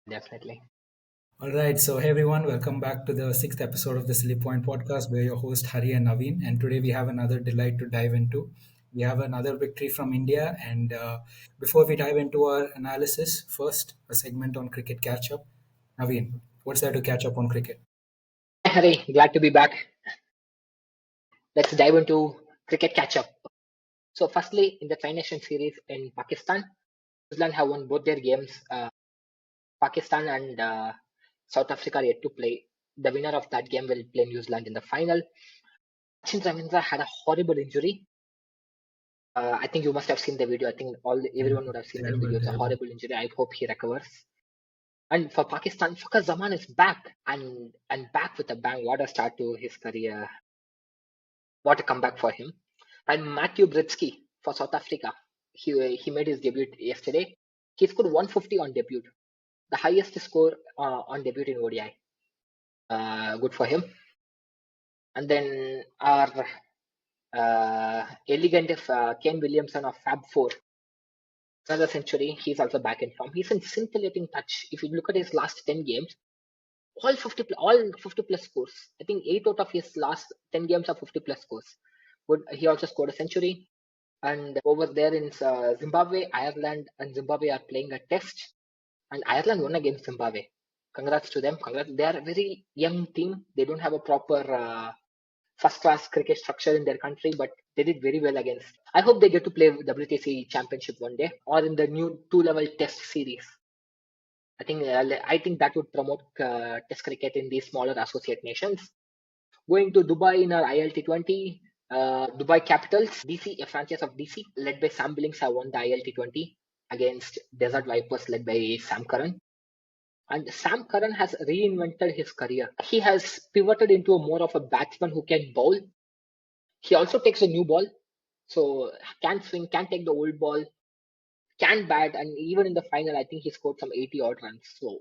Definitely. All right, so hey everyone, welcome back to the sixth episode of the SillyPoint podcast. We're your host Hari and Naveen, and today we have another delight to dive into. We have another victory from India, and before we dive into our analysis, first a segment on cricket catch up. Naveen, what's there to catch up on cricket? Hi, Hari, glad to be back. Let's dive into cricket catch up. So, firstly, in the Trination series in Pakistan, New Zealand have won both their games. Pakistan and South Africa are yet to play. The winner of that game will play New Zealand in the final. Sachin Ravindra had a horrible injury. I think you must have seen the video. I think Yeah, everyone would have seen that terrible, video. It's a terrible. horrible injury. I hope he recovers. And for Pakistan, Fakhar Zaman is back and back with a bang. What a start to his career! What a comeback for him. And Matthew Britsky for South Africa. He made his debut yesterday. He scored 150 on debut, the highest score on debut in ODI. Good for him. And then our elegant Ken Williamson of Fab 4, another century. He's also back in form. He's in scintillating touch. If you look at his last 10 games, all 50 plus scores. I think 8 out of his last 10 games are 50 plus scores. Good. He also scored a century. And over there in Zimbabwe, Ireland and Zimbabwe are playing a test, and Ireland won against Zimbabwe. Congrats to them. Congrats. They are a very young team. They don't have a proper first-class cricket structure in their country, but they did very well against. I hope they get to play WTC Championship one day, or in the new two-level Test series. I think that would promote Test cricket in these smaller associate nations. Going to Dubai in our ILT20, Dubai Capitals, DC, a franchise of DC, led by Sam Billings, have won the ILT20 against Desert Vipers, led by Sam Curran. And Sam Curran has reinvented his career. He has pivoted into more of a batsman who can bowl. He also takes a new ball, so can swing, can take the old ball, can bat, and even in the final, I think he scored some 80 odd runs. So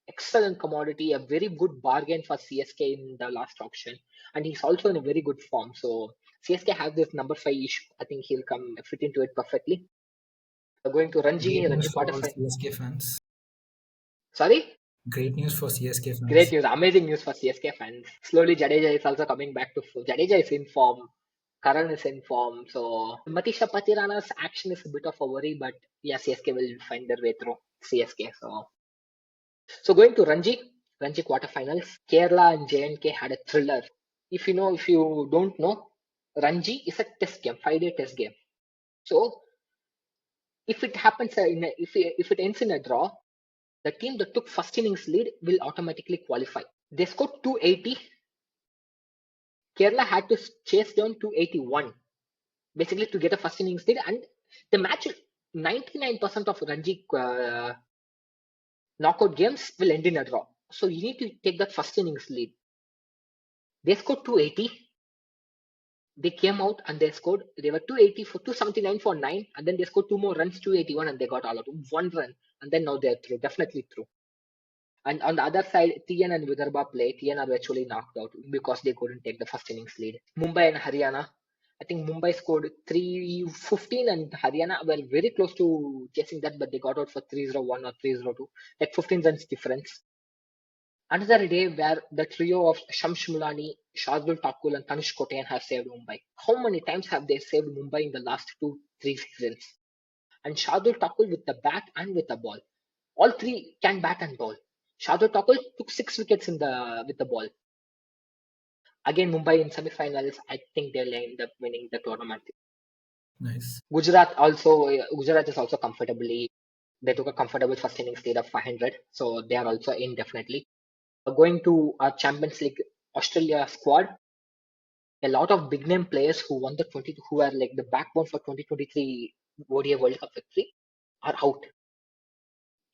excellent commodity, a very good bargain for CSK in the last auction, and he's also in a very good form. So CSK have this number 5 issue. I think he'll come fit into it perfectly. Going to Great Ranji news for all quarterfinal. CSK fans. Sorry, Great news for CSK great fans. news, amazing news for CSK fans. Slowly, Jadeja is also coming back to full. Jadeja is in form. Karan is in form. So Matisha Patirana's action is a bit of a worry, but yeah, CSK will find their way through. CSK. So going to Ranji quarterfinals, Kerala and JNK had a thriller. If you don't know, Ranji is a test game, 5-day test game. So if it happens, if it ends in a draw, the team that took first innings lead will automatically qualify. They scored 280. Kerala had to chase down 281, basically to get a first innings lead, and the match, 99% of Ranji knockout games will end in a draw. So you need to take that first innings lead. They scored 280. They came out and they were 280 for 279 for 9, and then they scored two more runs, 281, and they got all out. One run, and then now they're through, definitely through. And on the other side, TN and Vidarbha play. TN are virtually knocked out because they couldn't take the first innings lead. Mumbai and Haryana. I think Mumbai scored 315 and Haryana were very close to chasing that, but they got out for 301 or 302, like 15 runs difference. Another day where the trio of Shams Mulani, Shardul Thakur, and Tanish Koteyan have saved Mumbai. How many times have they saved Mumbai in the last 2-3 seasons? And Shardul Thakur with the bat and with the ball. All three can bat and ball. Shardul Thakur took 6 wickets with the ball. Again, Mumbai in semi-finals. I think they'll end up winning the tournament. Nice. Gujarat is also comfortably. They took a comfortable first innings lead of 500, so they are also in definitely. Going to our Champions League Australia squad, a lot of big name players who won the 20, who are like the backbone for 2023 ODI World Cup victory, are out.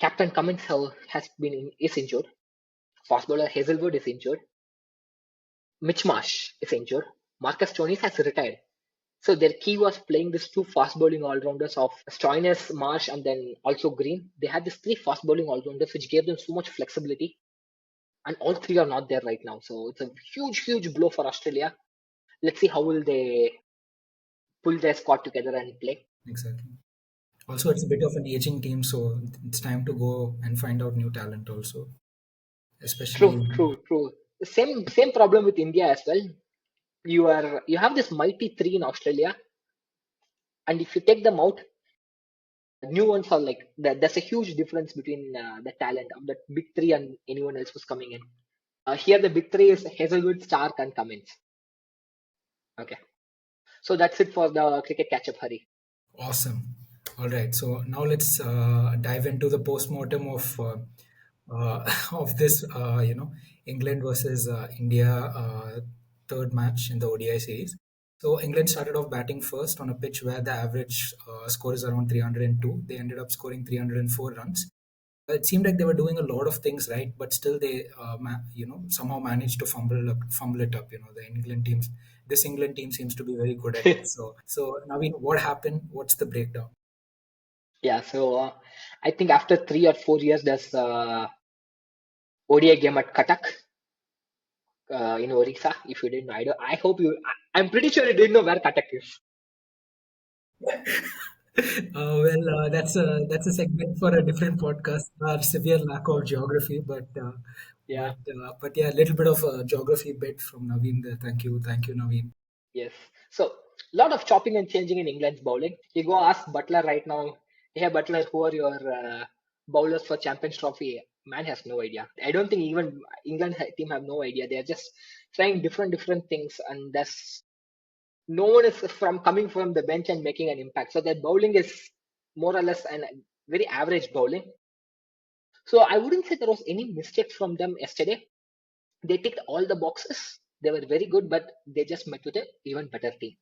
Captain Cummins is injured. Fast bowler Hazelwood is injured. Mitch Marsh is injured. Marcus Stoinis has retired. So their key was playing these two fast bowling all rounders of Stoinis, Marsh, and then also Green. They had these three fast bowling all rounders, which gave them so much flexibility. And all three are not there right now. So it's a huge, huge blow for Australia. Let's see how will they pull their squad together and play. Exactly. Also, it's a bit of an aging team, so it's time to go and find out new talent also, especially. True, true, true. Same problem with India as well. You have this mighty three in Australia, and if you take them out, new ones are like there's a huge difference between the talent of the big three and anyone else who's coming in. Here the big three is Hazelwood, Stark, and Cummins. Okay, so that's it for the cricket catch-up, Hari. Awesome. All right. So now let's dive into the postmortem of this. England versus India third match in the ODI series. So England started off batting first on a pitch where the average score is around 302. They ended up scoring 304 runs. It seemed like they were doing a lot of things right, but still they, somehow managed to fumble it up. This England team seems to be very good at it. So Naveen, what happened? What's the breakdown? Yeah, so I think after 3 or 4 years, there's ODI game at Cuttack in Orissa. If you didn't know, I hope you. I'm pretty sure you didn't know where Cuttack is. That's a segment for a different podcast. Our severe lack of geography, Yeah. but yeah, a little bit of a geography bit from Naveen there. Thank you, Naveen. Yes. So, a lot of chopping and changing in England's bowling. You go ask Butler right now, hey, Butler, who are your bowlers for Champions Trophy? Man has no idea. I don't think even England team have no idea. They're just trying different things, and there's no one is coming from the bench and making an impact. So their bowling is more or less an very average bowling. So I wouldn't say there was any mistake from them yesterday. They ticked all the boxes. They were very good, but they just met with an even better team.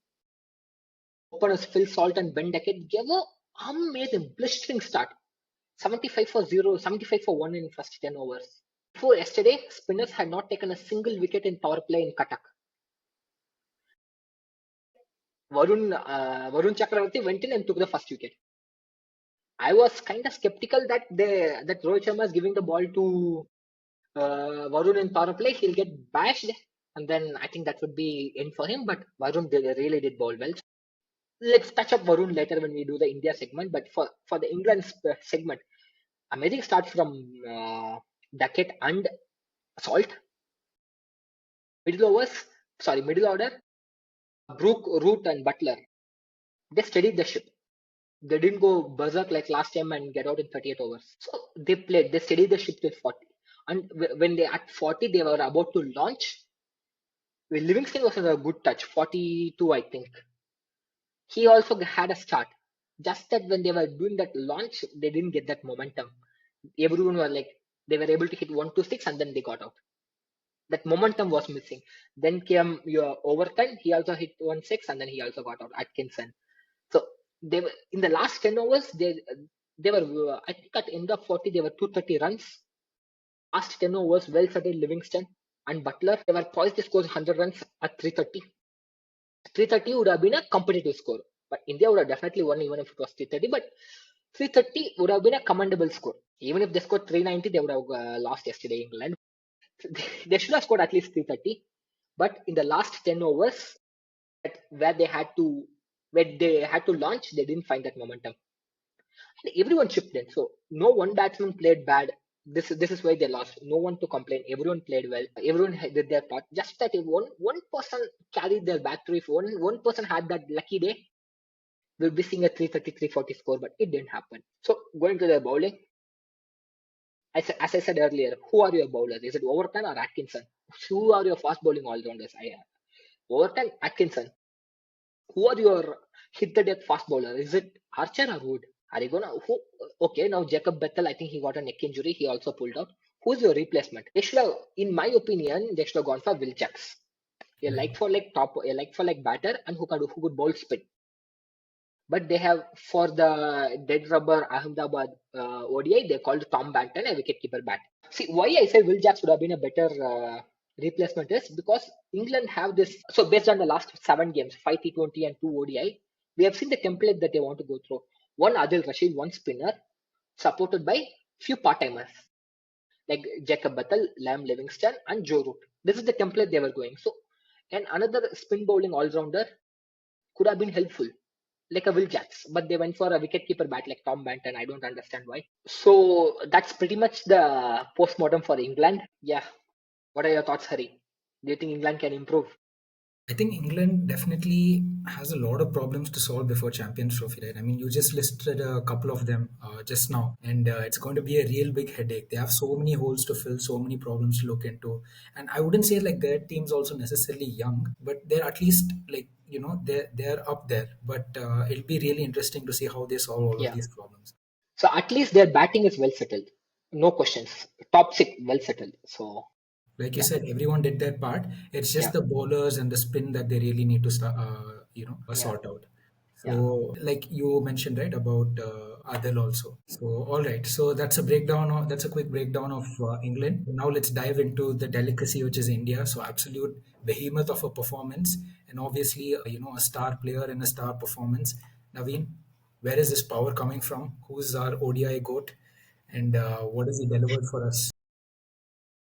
Openers Phil Salt and Ben Duckett gave a amazing, blistering start. 75 for 0, 75 for 1 in first 10 overs. Before yesterday, spinners had not taken a single wicket in power play in Cuttack. Varun Chakravarthy went in and took the first wicket. I was kind of skeptical that Rohit Sharma is giving the ball to Varun in power play. He'll get bashed, and then I think that would be in for him. But Varun really did bowl well. Let's touch up Varun later when we do the India segment. But for the England segment, amazing start from Duckett and Salt. Middle order, Brook, Root, and Butler. They steadied the ship. They didn't go berserk like last time and get out in 38 overs. So they steadied the ship till 40. And when they at 40, they were about to launch. Well, Livingston was a good touch, 42, I think. He also had a start. Just that when they were doing that launch, they didn't get that momentum. Everyone were like, they were able to hit 1-6 and then they got out. That momentum was missing. Then came your Overton. He also hit 1-6 and then he also got out. Atkinson. So they were in the last 10 overs. They were I think at end of 40 they were 230 runs. Last 10 overs, well settled Livingston and Butler. They were poised to score 100 runs at 330. 330 would have been a competitive score, but India would have definitely won even if it was 330. But 330 would have been a commendable score. Even if they scored 390, they would have lost yesterday, England. They should have scored at least 330. But in the last 10 overs, where they had to launch, they didn't find that momentum. And everyone chipped in. So no one batsman played bad. This is why they lost. No one to complain. Everyone played well. Everyone did their part. Just that if one person carried their battery, if one person had that lucky day, we'll be seeing a 330, 340 score, but it didn't happen. So going to the bowling, as I said earlier, who are your bowlers? Is it Overton or Atkinson? Who are your fast bowling all-rounders? Overton, Atkinson. Who are your hit the deck fast bowler? Is it Archer or Wood? Are you gonna who? Okay, now Jacob Bethel, I think he got a neck injury. He also pulled out. Who's your replacement? They should have, in my opinion, they should have gone for Will Jacks. A like for like batter and who could bowl spin. But they have for the dead rubber Ahmedabad ODI, they called Tom Banton a wicketkeeper bat. See why I say Will Jacks would have been a better replacement is because England have this. So based on the last 7 games, 5 T20 and 2 ODI, we have seen the template that they want to go through. One Adil Rashid, one spinner, supported by few part-timers like Jacob Buttle, Lam Livingston, and Joe Root. This is the template they were going. So, and another spin bowling all-rounder could have been helpful. like a Will Jacks, but they went for a wicketkeeper bat like Tom Banton. I don't understand why. So that's pretty much the postmortem for England. Yeah. What are your thoughts, Hari? Do you think England can improve? I think England definitely has a lot of problems to solve before Champions Trophy, right? I mean, you just listed a couple of them just now, and it's going to be a real big headache. They have so many holes to fill, so many problems to look into, and I wouldn't say like their team's also necessarily young, but they're at least like they're up there. But it'll be really interesting to see how they solve all of Yeah. these problems. So at least their batting is well settled. No questions. Top six well settled. So Like you yeah. said, everyone did their part. It's just Yeah. the bowlers and the spin that they really need to Yeah. sort out. Yeah. So, like you mentioned, right, about Adil also. So, all right. So that's a breakdown. That's a quick breakdown of England. Now let's dive into the delicacy, which is India. So, absolute behemoth of a performance, and obviously, a star player and a star performance. Naveen, where is this power coming from? Who's our ODI goat, and what has he delivered for us?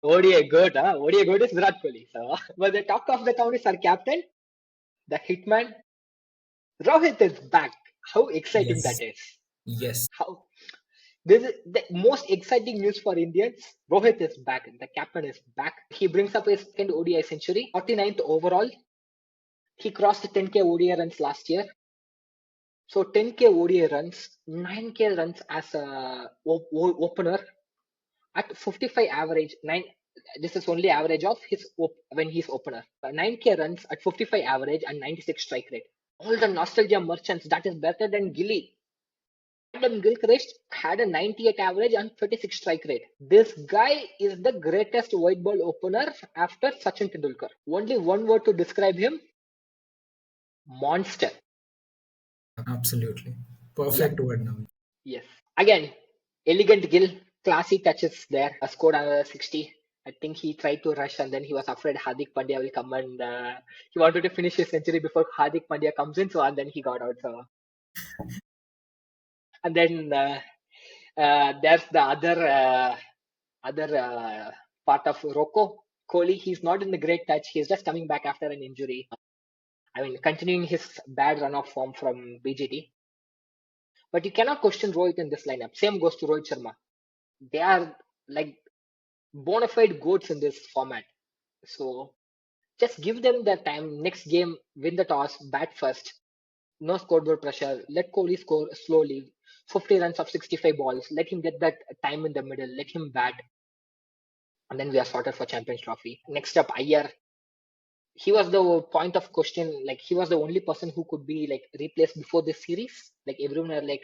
ODI good, huh? ODI good is Virat Kohli. So, but the talk of the town is our captain, the Hitman. Rohit is back. How exciting that Yes, is. yes. How this is the most exciting news for Indians. Rohit is back. The captain is back. He brings up his second ODI century, 49th overall. He crossed 10K ODI runs last year. So 10K ODI runs, 9K runs as a opener at 55 average. This is only average of his when he's opener. 9K runs at 55 average and 96 strike rate. All the nostalgia merchants, that is better than Gilly. Adam Gilchrist had a 98 average and 36 strike rate. This guy is the greatest white ball opener after Sachin Tendulkar. Only one word to describe him: monster. Absolutely. Yeah, Perfect word now. yes. Again, elegant Gill, classy touches there. Scored another 60. I think he tried to rush and then he was afraid Hardik Pandya will come and he wanted to finish his century before Hardik Pandya comes in. So and then he got out. So and then there's the other part of Rocco Kohli. He's not in the great touch. He's just coming back after an injury. I mean, continuing his bad run of form from BGT. But you cannot question Rohit in this lineup. Same goes to Rohit Sharma. They are like bona fide goats in this format. So just give them their time. Next game, win the toss, bat first. No scoreboard pressure. Let Kohli score slowly. 50 runs of 65 balls. Let him get that time in the middle. Let him bat. And then we are sorted for Champions Trophy. Next up, Iyer. He was the point of question. Like he was the only person who could be like replaced before this series. Like everyone are like,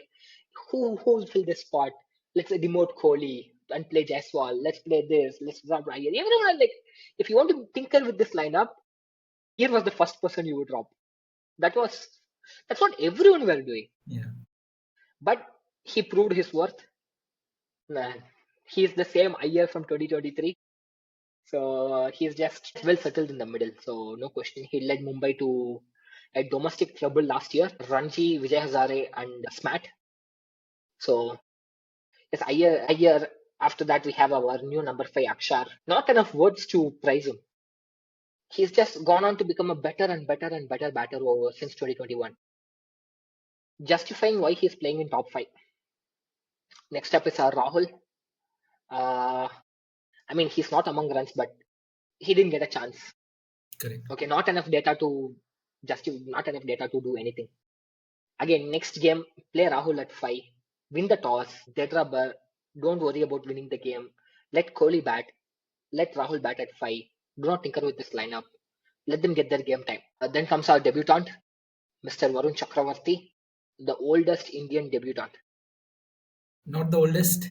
who will fill this spot? Let's demote Kohli and play Jaiswal. Let's play this. Let's drop Iyer. Everyone are like, if you want to tinker with this lineup, here was the first person you would drop. That was that's what everyone were doing. Yeah. But he proved his worth. Man, he's the same Iyer from 2023. So he's just well settled in the middle. So no question. He led Mumbai to a domestic trouble last year. Ranji, Vijay Hazare, and Smat. So yes, Iyer. After that, we have our new number five, Akshar. Not enough words to praise him. He's just gone on to become a better and better and better batter over since 2021, justifying why he's playing in top five. Next up is our Rahul. Uh, I mean, he's not among runs, but he didn't get a chance. Correct. Okay, not enough data to not enough data to do anything. Again, next game, play Rahul at 5, win the toss, dead rubber, don't worry about winning the game. Let Kohli bat, let Rahul bat at 5. Do not tinker with this lineup. Let them get their game time. Then comes our debutant, Mr. Varun Chakravarthy, the oldest Indian debutant. Not the oldest.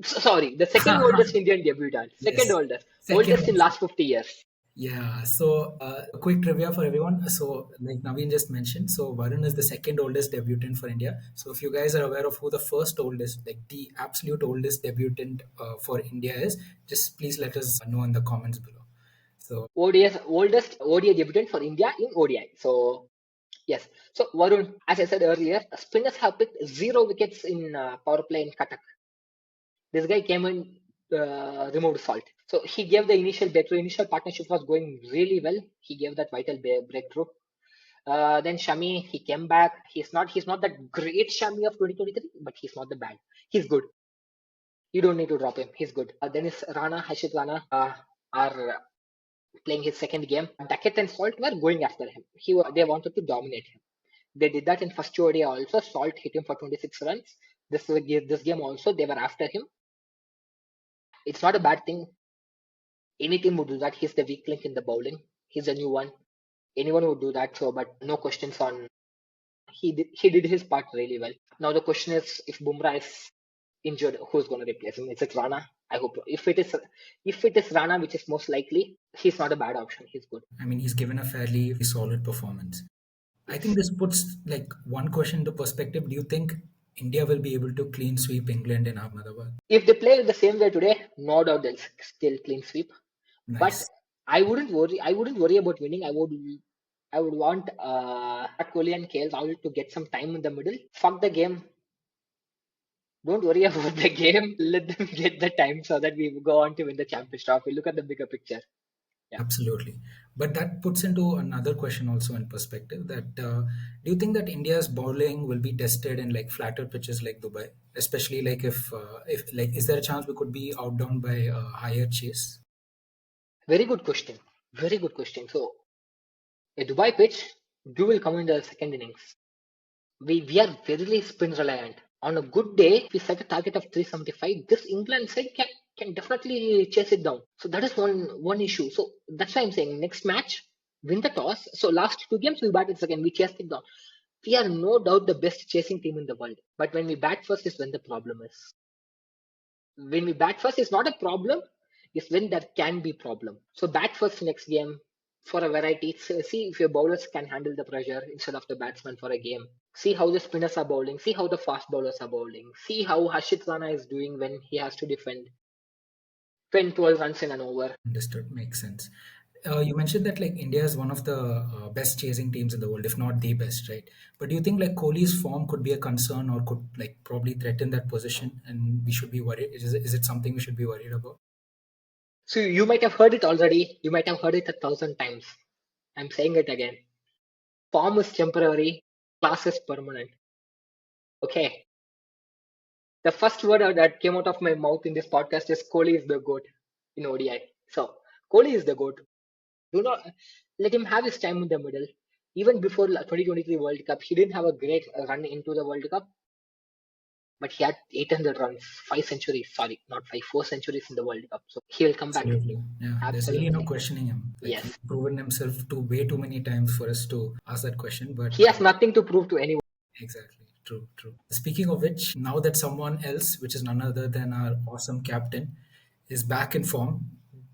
Sorry, the second oldest Indian debutant. Second Yes. oldest. Second Oldest in one. last 50 years. Yeah. So, a quick trivia for everyone. So, like Naveen just mentioned, so Varun is the second oldest debutant for India. So, if you guys are aware of who the first oldest, like the absolute oldest debutant for India is, just please let us know in the comments below. So, ODI's oldest ODI debutant for India in ODI. So yes. So Varun, as I said earlier, spinners have picked 0 wickets in power play in Cuttack. This guy came and removed Salt. So he gave the initial breakthrough. Initial partnership was going really well. He gave that vital breakthrough. Then Shami, he came back. He's not that great Shami of 2023, but he's not the bad. He's good. You don't need to drop him. He's good. Then is Rana, Hashit Rana are playing his second game. Duckett and Salt were going after him. They wanted to dominate him. They did that in first ODI also. Salt hit him for 26 runs. This game also, they were after him. It's not a bad thing. Any team would do that. He's the weak link in the bowling. He's a new one. Anyone would do that. So, but no questions on. He did his part really well. Now the question is, if Bumrah is injured, who's going to replace him? Is it Rana? I hope if it is Rana, which is most likely, he's not a bad option. He's good. I mean, he's given a fairly solid performance. I think Yes. this puts like one question into perspective. Do you think India will be able to clean sweep England in Ahmedabad? If they play the same way today, no doubt they'll still clean sweep. But Nice. I wouldn't worry. I wouldn't worry about winning. I would want Virat Kohli and KL Rahul to get some time in the middle. Fuck the game. Don't worry about the game. Let them get the time so that we go on to win the Champions Trophy. Look at the bigger picture. Yeah. Absolutely. But that puts into another question also in perspective that do you think that India's bowling will be tested in like flatter pitches like Dubai, especially like if like is there a chance we could be outdone by a higher chase? Very good question. Very good question. So a Dubai pitch, do will come in the second innings. We are very spin reliant. On a good day, if we set a target of 375, this England side can definitely chase it down. So that is one issue. So that's why I'm saying next match, win the toss. So last two games we batted second, we chased it down. We are no doubt the best chasing team in the world. But when we bat first is when the problem is. When we bat first is not a problem, is when there can be problem. So bat first next game for a variety. See if your bowlers can handle the pressure instead of the batsman for a game. See how the spinners are bowling. See how the fast bowlers are bowling. See how Hashit Rana is doing when he has to defend 10, 12 runs in an over. Understood. Makes sense. You mentioned that like India is one of the best chasing teams in the world, if not the best, right? But do you think like Kohli's form could be a concern or could like probably threaten that position, and we should be worried? Is it something we should be worried about? So you might have heard it already. You might have heard it 1,000 times. I'm saying it again. Form is temporary, class is permanent. Okay. The first word that came out of my mouth in this podcast is Kohli is the GOAT in ODI. So Kohli is the GOAT. Do not let him have his time in the middle. Even before 2023 World Cup, he didn't have a great run into the World Cup, but he had 800 runs, 5 centuries. Sorry, not five, 4 centuries in the World Cup. So he will come back. Absolutely. Yeah. There's really no Absolutely. questioning him. Like he's Yes. proven himself to way too many times for us to ask that question. But He has nothing to prove to anyone. exactly. True, true. Speaking of which, now that someone else, which is none other than our awesome captain, is back in form,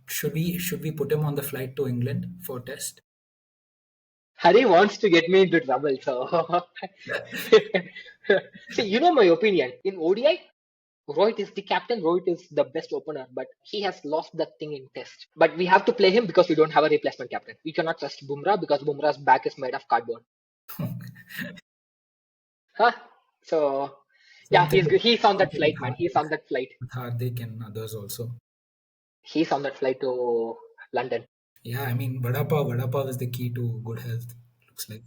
should we put him on the flight to England for test? Hari wants to get me into trouble. So, see, you know my opinion. In ODI, Rohit is the captain. Rohit is the best opener, but he has lost that thing in test. But we have to play him because we don't have a replacement captain. We cannot trust Bumrah because Bumrah's back is made of cardboard. Huh? So, Same yeah, thing he's with good. He's on same that thing with flight, man. He's on that flight. Hardik and others also. He's on that flight to London. Yeah, I mean, vada pav is the key to good health. Looks like.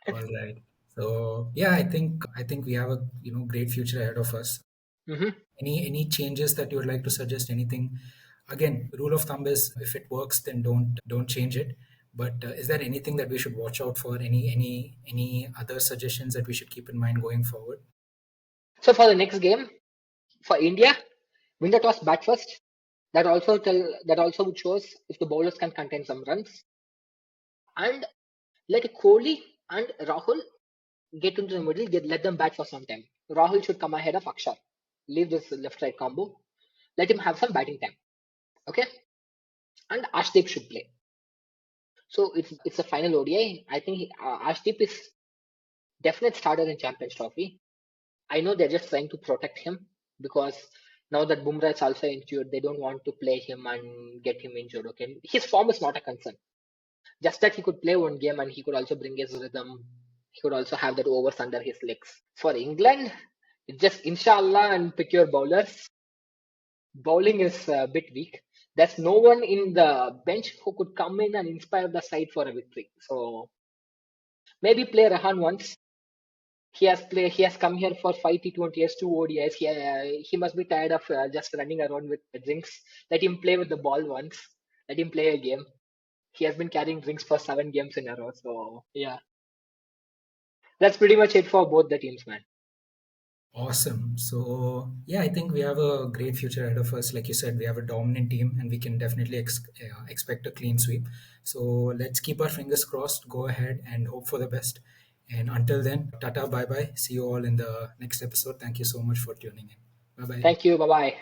All right. So yeah, I think we have a great future ahead of us. hmm Any changes that you would like to suggest? Anything? Again, rule of thumb is if it works, then don't change it. But is there anything that we should watch out for? Any other suggestions that we should keep in mind going forward? So for the next game, for India, win the toss, bat first. That also shows if the bowlers can contain some runs. And let Kohli and Rahul get into the middle, let them bat for some time. Rahul should come ahead of Akshar. Leave this left-right combo. Let him have some batting time. Okay? And Ashdeep should play. So it's a final ODI. I think Ashdeep is definite starter in Champions Trophy. I know they're just trying to protect him because now that Bumrah is also injured, they don't want to play him and get him injured. Okay, his form is not a concern. Just that he could play one game and he could also bring his rhythm. He could also have that overs under his legs. For England, it's just inshallah and pick your bowlers. Bowling is a bit weak. There's no one in the bench who could come in and inspire the side for a victory. So maybe play Rahan once. He has come here for 5 T20s, 2 ODIs. He must be tired of just running around with the drinks. Let him play with the ball once. Let him play a game. He has been carrying drinks for 7 games in a row. So yeah, that's pretty much it for both the teams, man. Awesome. So, yeah, I think we have a great future ahead of us. Like you said, we have a dominant team and we can definitely expect a clean sweep. So, let's keep our fingers crossed, go ahead and hope for the best. And until then, tata, bye bye. See you all in the next episode. Thank you so much for tuning in. Bye bye. Thank you. Bye bye.